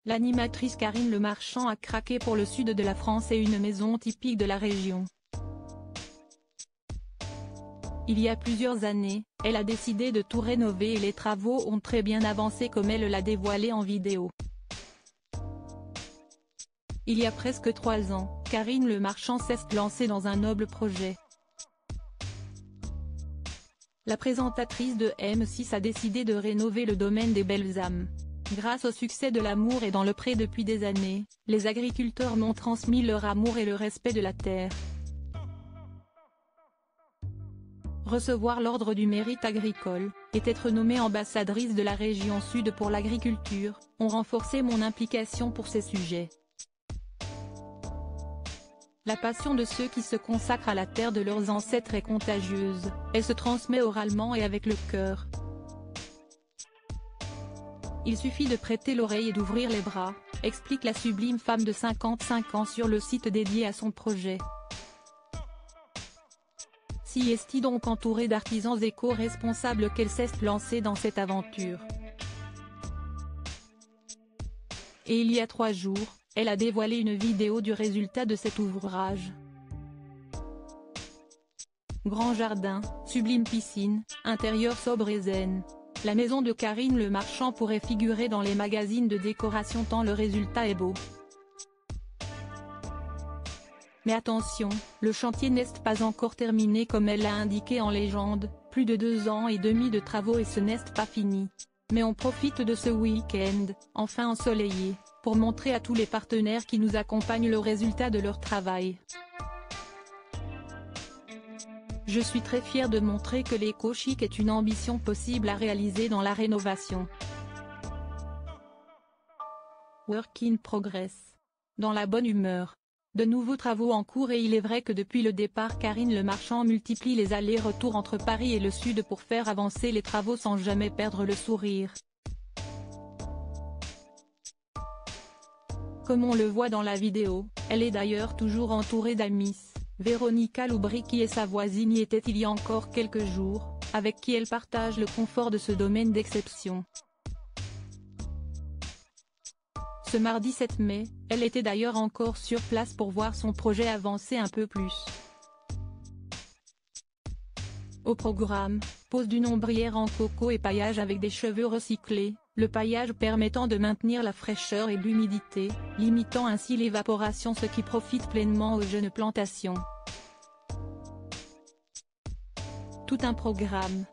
L'animatrice Karine Le Marchand a craqué pour le sud de la France et une maison typique de la région. Il y a plusieurs années, elle a décidé de tout rénover et les travaux ont très bien avancé comme elle l'a dévoilé en vidéo. Il y a presque 3 ans, Karine Le Marchand s'est lancée dans un noble projet. La présentatrice de M6 a décidé de rénover le domaine des Belles âmes. Grâce au succès de l'amour et dans le pré depuis des années, les agriculteurs m'ont transmis leur amour et le respect de la terre. Recevoir l'ordre du mérite agricole, et être nommée ambassadrice de la région Sud pour l'agriculture, ont renforcé mon implication pour ces sujets. La passion de ceux qui se consacrent à la terre de leurs ancêtres est contagieuse, elle se transmet oralement et avec le cœur. Il suffit de prêter l'oreille et d'ouvrir les bras, explique la sublime femme de 55 ans sur le site dédié à son projet. Si est donc entourée d'artisans éco-responsables qu'elle s'est lancée dans cette aventure. Et il y a 3 jours, elle a dévoilé une vidéo du résultat de cet ouvrage. Grand jardin, sublime piscine, intérieur sobre et zen. La maison de Karine Le Marchand pourrait figurer dans les magazines de décoration tant le résultat est beau. Mais attention, le chantier n'est pas encore terminé comme elle l'a indiqué en légende, plus de 2 ans et demi de travaux et ce n'est pas fini. Mais on profite de ce week-end, enfin ensoleillé, pour montrer à tous les partenaires qui nous accompagnent le résultat de leur travail. Je suis très fière de montrer que l'éco-chic est une ambition possible à réaliser dans la rénovation. Work in progress. Dans la bonne humeur. De nouveaux travaux en cours et il est vrai que depuis le départ Karine Le Marchand multiplie les allers-retours entre Paris et le Sud pour faire avancer les travaux sans jamais perdre le sourire. Comme on le voit dans la vidéo, elle est d'ailleurs toujours entourée d'amis. Véronica Loubry qui est sa voisine y était il y a encore quelques jours, avec qui elle partage le confort de ce domaine d'exception. Ce mardi 7 mai, elle était d'ailleurs encore sur place pour voir son projet avancer un peu plus. Au programme, pose d'une ombrière en coco et paillage avec des cheveux recyclés, le paillage permettant de maintenir la fraîcheur et l'humidité, limitant ainsi l'évaporation ce qui profite pleinement aux jeunes plantations. Tout un programme.